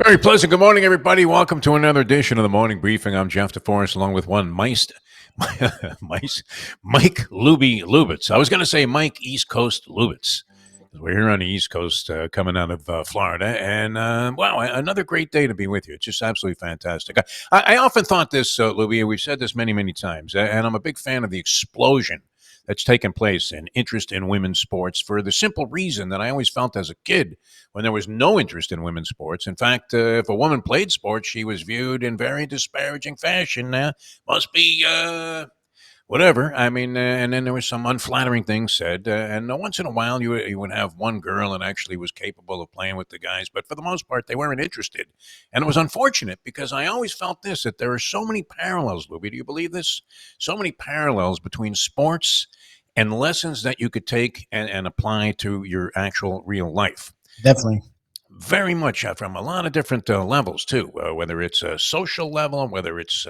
Very pleasant. Good morning, everybody. Welcome to another edition of the Morning Briefing. I'm Jeff DeForest, along with one Mike Lubie Lubitz. I was going to say Mike East Coast Lubitz. We're here on the East Coast, coming out of Florida, and wow, another great day to be with you. It's just absolutely fantastic. I often thought this, Lubie. We've said this many, many times, and I'm a big fan of the explosion that's taken place in interest in women's sports for the simple reason that I always felt as a kid when there was no interest in women's sports. In fact, if a woman played sports, she was viewed in very disparaging fashion. Must be whatever. I mean, and then there was some unflattering things said. And once in a while, you would have one girl that actually was capable of playing with the guys. But for the most part, they weren't interested. And it was unfortunate because I always felt this, that there are so many parallels, Louie. Do you believe this? So many parallels between sports and lessons that you could take and apply to your actual real life. Definitely. Very much from a lot of different levels, too, whether it's a social level, whether it's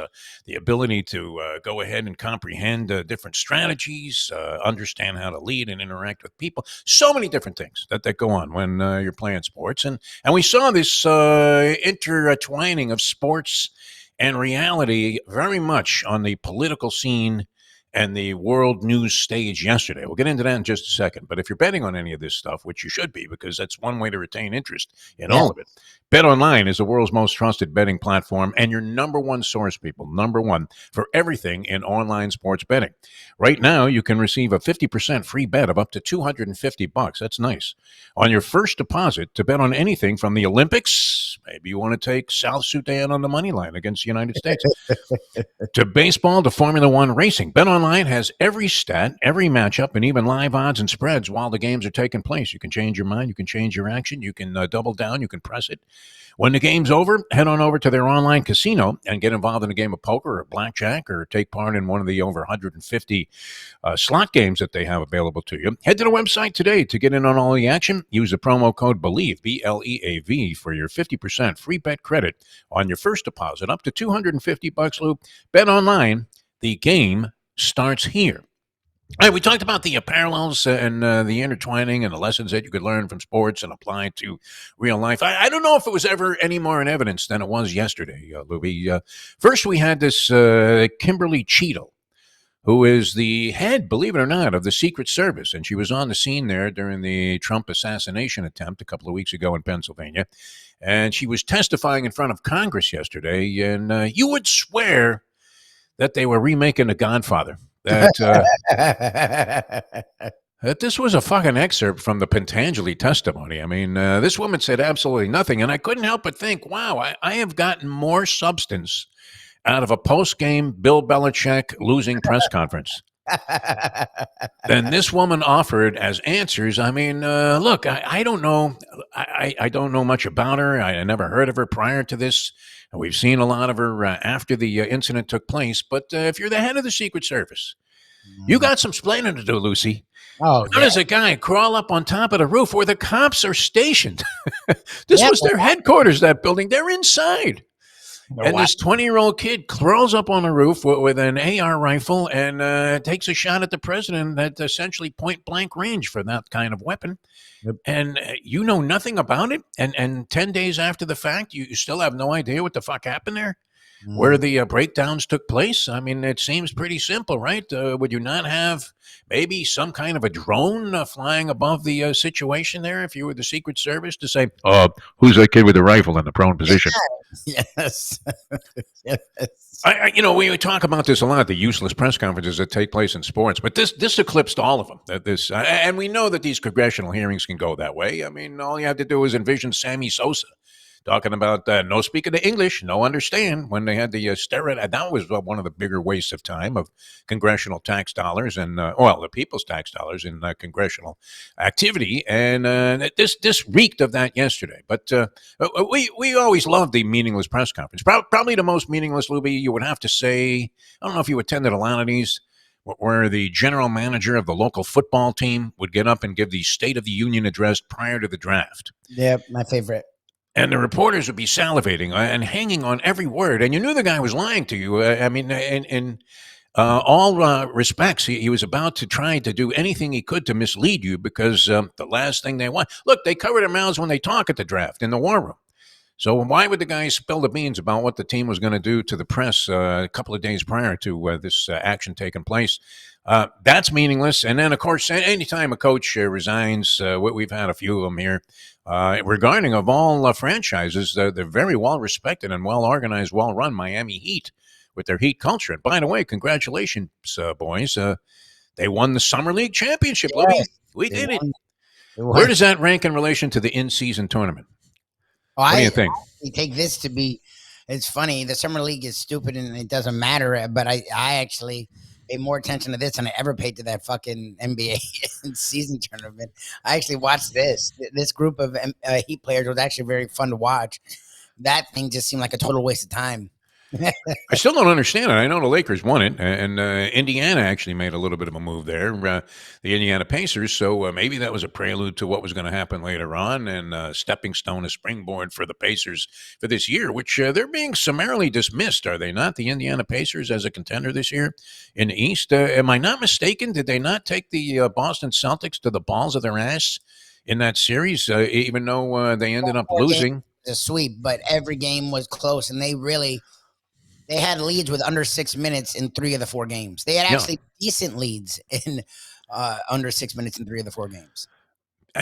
the ability to go ahead and comprehend different strategies, understand how to lead and interact with people. So many different things that go on when you're playing sports. And we saw this intertwining of sports and reality very much on the political scene and the world news stage yesterday. We'll get into that in just a second. But if you're betting on any of this stuff, which you should be, because that's one way to retain interest in all of it, BetOnline is the world's most trusted betting platform and your number one source, people, number one for everything in online sports betting. Right now, you can receive a 50% free bet of up to $250. That's nice. On your first deposit to bet on anything from the Olympics, maybe you want to take South Sudan on the money line against the United States, to baseball, to Formula One racing. BetOnline has every stat, every matchup, and even live odds and spreads while the games are taking place. You can change your mind. You can change your action. You can double down. You can press it. When the game's over, head on over to their online casino and get involved in a game of poker or blackjack or take part in one of the over 150 slot games that they have available to you. Head to the website today to get in on all the action. Use the promo code BELIEVE, BLEAV, for your 50% free bet credit on your first deposit up to $250, Lou. Bet online. The game starts here. All right, we talked about the parallels and the intertwining and the lessons that you could learn from sports and apply to real life. I don't know if it was ever any more in evidence than it was yesterday, Lubie. First, we had this Kimberly Cheadle, who is the head, believe it or not, of the Secret Service. And she was on the scene there during the Trump assassination attempt a couple of weeks ago in Pennsylvania. And she was testifying in front of Congress yesterday. And you would swear that they were remaking The Godfather. That this was a fucking excerpt from the Pentangeli testimony. I mean, this woman said absolutely nothing, and I couldn't help but think, wow, I have gotten more substance out of a post-game Bill Belichick losing press conference than this woman offered as answers. I mean, look, I don't know. I don't know much about her. I never heard of her prior to this. We've seen a lot of her after the incident took place. But if you're the head of the Secret Service, you got some explaining to do, Lucy. Oh, How does a guy crawl up on top of the roof where the cops are stationed? This was their headquarters, that building. They're inside. And this 20-year-old kid crawls up on the roof with an AR rifle and takes a shot at the president at essentially point-blank range for that kind of weapon. Yep. And you know nothing about it? And 10 days after the fact, you still have no idea what the fuck happened there? Where the breakdowns took place? I mean, it seems pretty simple, right? Would you not have maybe some kind of a drone flying above the situation there if you were the Secret Service to say, who's that kid with the rifle in the prone position? Yes. Yes. We talk about this a lot, the useless press conferences that take place in sports, but this eclipsed all of them. And we know that these congressional hearings can go that way. I mean, all you have to do is envision Sammy Sosa talking about no speaking of English, no understand, when they had the steroid. That was one of the bigger wastes of time of congressional tax dollars and, the people's tax dollars in congressional activity. And this reeked of that yesterday. But we always loved the meaningless press conference. Probably the most meaningless, Lubie, you would have to say. I don't know if you attended a lot of these, where the general manager of the local football team would get up and give the State of the Union address prior to the draft. Yeah, my favorite. And the reporters would be salivating and hanging on every word. And you knew the guy was lying to you. I mean, in all respects, he was about to try to do anything he could to mislead you because the last thing they want. Look, they cover their mouths when they talk at the draft in the war room. So why would the guy spill the beans about what the team was going to do to the press a couple of days prior to this action taking place? That's meaningless. And then, of course, anytime a coach resigns, we've had a few of them here. Regarding of all franchises, they're very well respected and well organized, well run. Miami Heat with their Heat culture. And by the way, congratulations, boys! They won the Summer League championship. Lubie, Yes, we they did it. won. They Where won. does that rank in relation to the in-season tournament? Oh, What do you I think? actually take this to be. It's funny. The summer league is stupid and it doesn't matter. But I actually pay more attention to this than I ever paid to that fucking NBA season tournament. I actually watched this. This group of Heat players was actually very fun to watch. That thing just seemed like a total waste of time. I still don't understand it. I know the Lakers won it, and Indiana actually made a little bit of a move there, the Indiana Pacers. So maybe that was a prelude to what was going to happen later on, and stepping stone, a springboard for the Pacers for this year, which they're being summarily dismissed, are they not? The Indiana Pacers as a contender this year in the East. Am I not mistaken? Did they not take the Boston Celtics to the balls of their ass in that series, even though they ended up 4 games losing? a sweep, but every game was close, and they had leads with under 6 minutes in 3 of the 4 games. They had Yeah. actually decent leads in under 6 minutes in 3 of the 4 games.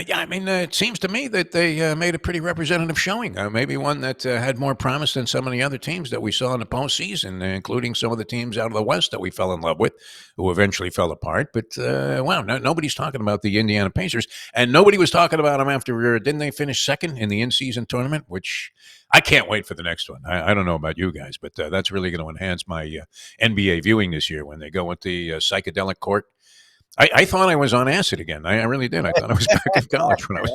Yeah, I mean, it seems to me that they made a pretty representative showing. Maybe one that had more promise than some of the other teams that we saw in the postseason, including some of the teams out of the West that we fell in love with, who eventually fell apart. But wow, nobody's talking about the Indiana Pacers, and nobody was talking about them after. Didn't they finish second in the in-season tournament? Which I can't wait for the next one. I don't know about you guys, but that's really going to enhance my NBA viewing this year when they go with the psychedelic court. I thought I was on acid again. I really did. I thought I was back in college when I was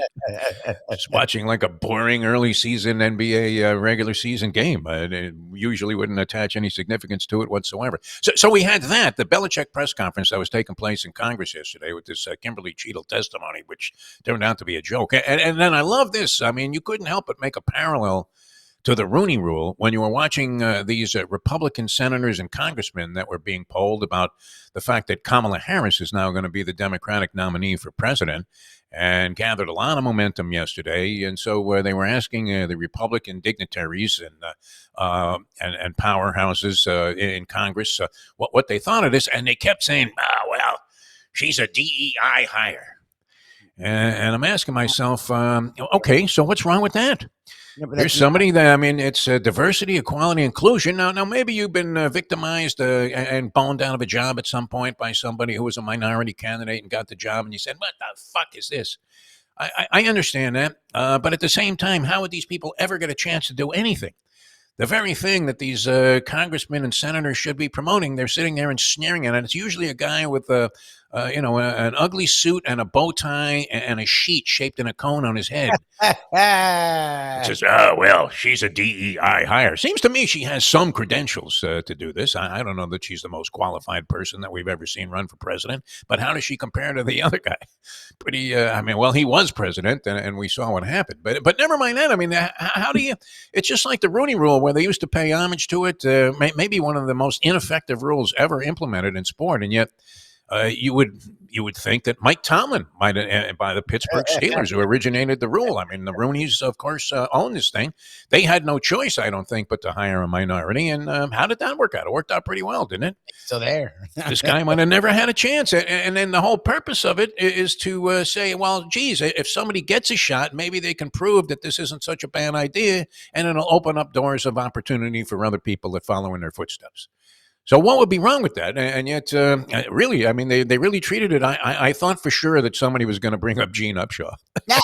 just watching like a boring early season NBA regular season game. It usually wouldn't attach any significance to it whatsoever. So we had that, the Belichick press conference that was taking place in Congress yesterday with this Kimberly Cheadle testimony, which turned out to be a joke. And then I love this. I mean, you couldn't help but make a parallel to the Rooney Rule when you were watching these Republican senators and congressmen that were being polled about the fact that Kamala Harris is now going to be the Democratic nominee for president and gathered a lot of momentum yesterday. And so they were asking the Republican dignitaries and powerhouses in Congress what they thought of this. And they kept saying, well, she's a DEI hire. And I'm asking myself, okay, so what's wrong with that? Yeah, but Here's that's somebody that, I mean, it's diversity, equality, inclusion. Now, maybe you've been victimized and boned out of a job at some point by somebody who was a minority candidate and got the job, and you said, "What the fuck is this?" I understand that, but at the same time, how would these people ever get a chance to do anything? The very thing that these congressmen and senators should be promoting, they're sitting there and sneering at it. It's usually a guy with an ugly suit and a bow tie and a sheet shaped in a cone on his head. It says, "Oh well, she's a DEI hire." Seems to me she has some credentials to do this. I don't know that she's the most qualified person that we've ever seen run for president, but how does she compare to the other guy? Pretty. I mean, well, he was president, and we saw what happened. But never mind that. I mean, how do you? It's just like the Rooney Rule, where they used to pay homage to it. Maybe one of the most ineffective rules ever implemented in sport, and yet you would think that Mike Tomlin might by the Pittsburgh Steelers, who originated the rule. I mean, the Rooneys, of course, own this thing. They had no choice, I don't think, but to hire a minority. And how did that work out? It worked out pretty well, didn't it? still there. This guy might have never had a chance. And then the whole purpose of it is to say, well, geez, if somebody gets a shot, maybe they can prove that this isn't such a bad idea, and it'll open up doors of opportunity for other people that follow in their footsteps. So what would be wrong with that? And yet, really, I mean, they really treated it. I thought for sure that somebody was going to bring up Gene Upshaw Yeah.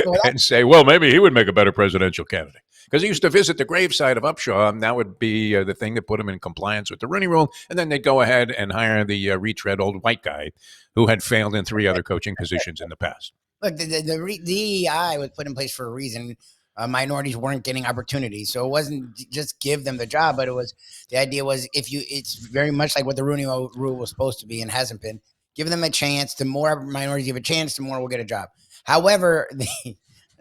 Well, and say, well, maybe he would make a better presidential candidate. Because he used to visit the graveside of Upshaw, and that would be the thing that put him in compliance with the Rooney Rule. And then they'd go ahead and hire the retread old white guy who had failed in 3 other coaching positions in the past. Look, the DEI was put in place for a reason. Minorities weren't getting opportunities, so it wasn't just give them the job, but the idea was it's very much like what the Rooney Rule was supposed to be and hasn't been. Give them a chance. The more minorities give a chance, the more will get a job. However,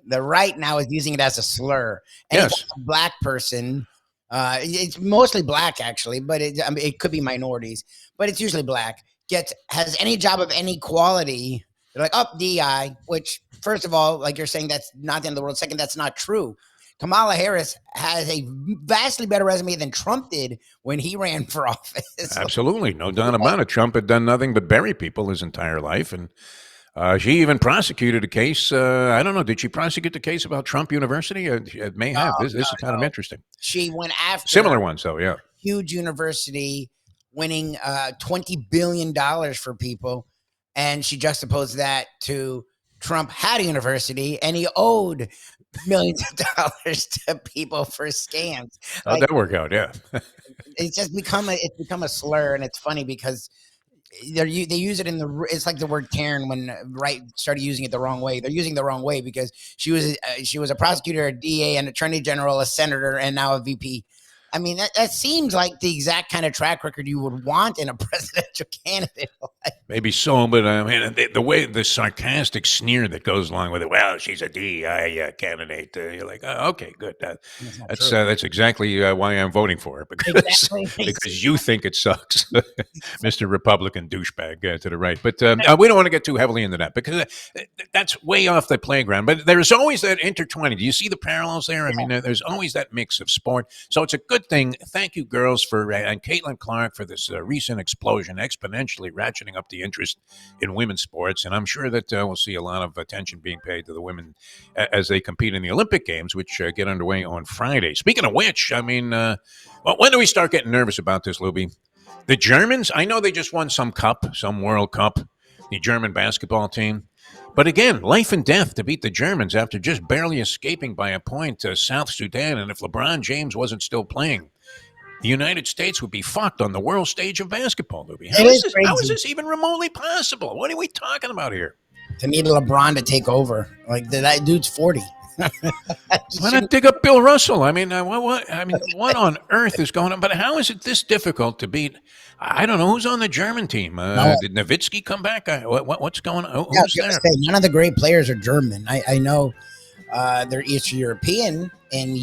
the right now is using it as a slur. Anytime Yes. a black person, it's mostly black actually, but it could be minorities, but it's usually black. Has any job of any quality. They're like, DEI, which, first of all, like you're saying, that's not the end of the world. Second, that's not true. Kamala Harris has a vastly better resume than Trump did when he ran for office. Absolutely, no doubt about it. Trump had done nothing but bury people his entire life, and she even prosecuted a case. I don't know. Did she prosecute the case about Trump University? It may have. This is kind of interesting. She went after Similar ones, though. Yeah. huge university winning $20 billion for people, and she juxtaposed that to Trump had a university and he owed millions of dollars to people for scams. How'd Like that work out? Yeah. it's just become a slur, and it's funny because they use it in the it's like the word Karen when right started using it the wrong way. They're using it the wrong way because she was a prosecutor, a DA, an attorney general, a senator, and now a VP. I mean, that seems like the exact kind of track record you would want in a presidential candidate. Maybe so, but I mean, the way the sarcastic sneer that goes along with it. Well, she's a DEI candidate. You're like, oh, okay, good. That's exactly why I'm voting for her because Exactly. because you think it sucks, Mr. Republican douchebag to the right. But we don't want to get too heavily into that because that's way off the playground. But there's always that intertwining. Do you see the parallels there? I mean, there's always that mix of sport. So it's a good thing. Thank you, girls, for and Caitlin Clark for this recent explosion, exponentially ratcheting up the interest in women's sports. And I'm sure that we'll see a lot of attention being paid to the women as they compete in the Olympic Games, which get underway on Friday. Speaking of which, I mean, well, when do we start getting nervous about this, Lubie? The Germans, I know they just won some cup, some World Cup, the German basketball team. But again, life and death to beat the Germans after just barely escaping by a point to South Sudan. And if LeBron James wasn't still playing, the United States would be fucked on the world stage of basketball, Lubie. How is this even remotely possible? What are we talking about here? To need LeBron to take over, like that dude's 40. Why not dig up Bill Russell? I mean, what on earth is going on? But how is it this difficult to beat? I don't know who's on the German team. Did Nowitzki come back? What's going on? Who's there? None of the great players are German. I know they're Eastern European and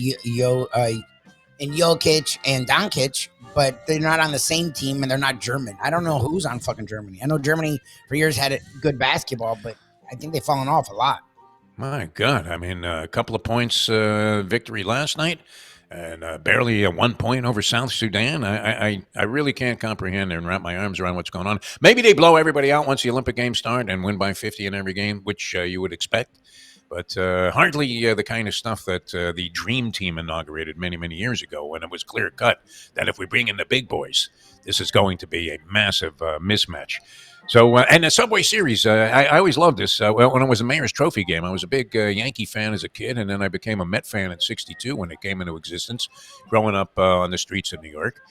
Jokic and Doncic, but they're not on the same team and they're not German. I don't know who's on fucking Germany. I know Germany for years had good basketball, but I think they've fallen off a lot. My God. I mean, a couple of points victory last night and barely 1 point over South Sudan. I really can't comprehend and wrap my arms around what's going on. Maybe they blow everybody out once the Olympic Games start and win by 50 in every game, which you would expect. But hardly the kind of stuff that the Dream Team inaugurated many, many years ago when it was clear cut that if we bring in the big boys, this is going to be a massive mismatch. So, and the Subway Series, I always loved this. When it was a Mayor's Trophy game, I was a big Yankee fan as a kid, and then I became a Met fan in '62 when it came into existence, growing up on the streets of New York.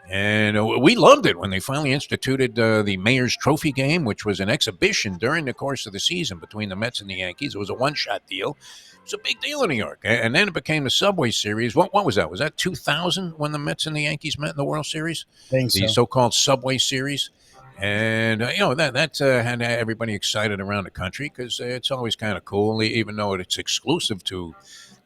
And we loved it when they finally instituted the Mayor's Trophy game, which was an exhibition during the course of the season between the Mets and the Yankees. It was a one-shot deal. It was a big deal in New York. And then it became the Subway Series. What was that? Was that 2000 when the Mets and the Yankees met in the World Series? I think the so-called Subway Series. And, that had everybody excited around the country because it's always kind of cool, even though it's exclusive to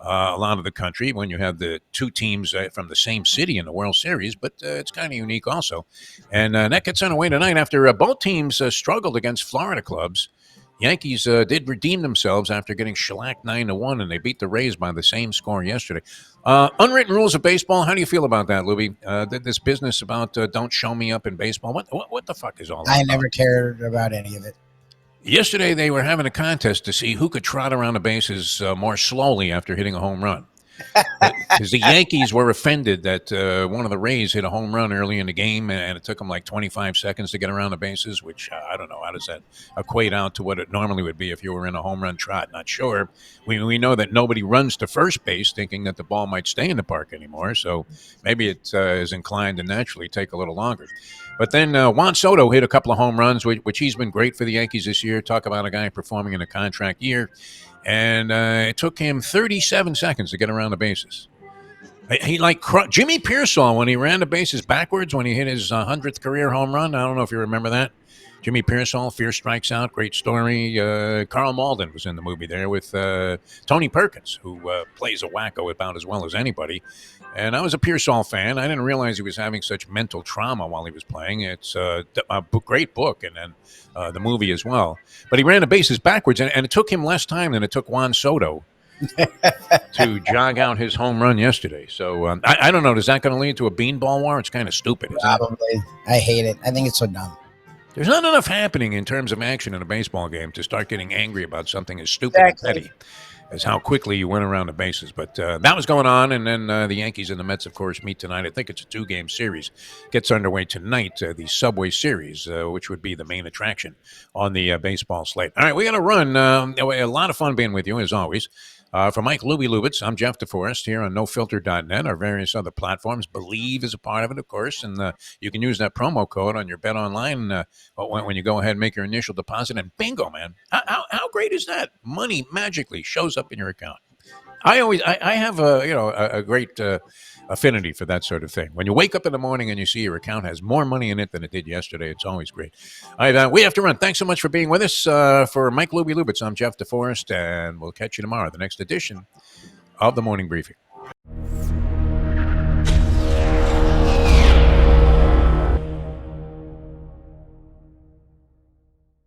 a lot of the country when you have the two teams from the same city in the World Series. But it's kind of unique also. And that gets underway tonight after both teams struggled against Florida clubs. Yankees did redeem themselves after getting shellacked 9-1, and they beat the Rays by the same score yesterday. Unwritten rules of baseball. How do you feel about that, Lubie? This business about don't show me up in baseball. What the fuck is all that I about? never cared about any of it. Yesterday, they were having a contest to see who could trot around the bases more slowly after hitting a home run. Because the Yankees were offended that one of the Rays hit a home run early in the game, and it took them like 25 seconds to get around the bases, which I don't know. How does that equate out to what it normally would be if you were in a home run trot? Not sure. We know that nobody runs to first base thinking that the ball might stay in the park anymore, so maybe it is inclined to naturally take a little longer. But then Juan Soto hit a couple of home runs, which he's been great for the Yankees this year. Talk about a guy performing in a contract year. And it took him 37 seconds to get around the bases. He Jimmy Pearsall when he ran the bases backwards when he hit his 100th career home run. I don't know if you remember that. Jimmy Pearsall, Fear Strikes Out, great story. Carl Malden was in the movie there with Tony Perkins, who plays a wacko about as well as anybody. And I was a Pearsall fan. I didn't realize he was having such mental trauma while he was playing. It's a great book, and then the movie as well. But he ran the bases backwards, and it took him less time than it took Juan Soto to jog out his home run yesterday. So I don't know. Is that going to lead to a beanball war? It's kind of stupid, isn't it? Probably. I hate it. I think it's so dumb. There's not enough happening in terms of action in a baseball game to start getting angry about something as stupid and petty as how quickly you went around the bases. But that was going on, and then the Yankees and the Mets, of course, meet tonight. I think it's a 2-game series. Gets underway tonight, the Subway Series, which would be the main attraction on the baseball slate. All right, we got to run. A lot of fun being with you, as always. For Mike Lubie Lubitz, I'm Jeff DeForest here on NoFilter.net. Our various other platforms. Believe is a part of it, of course, and you can use that promo code on your Bet Online when you go ahead and make your initial deposit. And bingo, man! How great is that? Money magically shows up in your account. I have a great affinity for that sort of thing. When you wake up in the morning and you see your account has more money in it than it did yesterday, it's always great. All right, we have to run. Thanks so much for being with us. For Mike Lubie Lubitz, I'm Jeff DeForest, and we'll catch you tomorrow, the next edition of the Morning Briefing.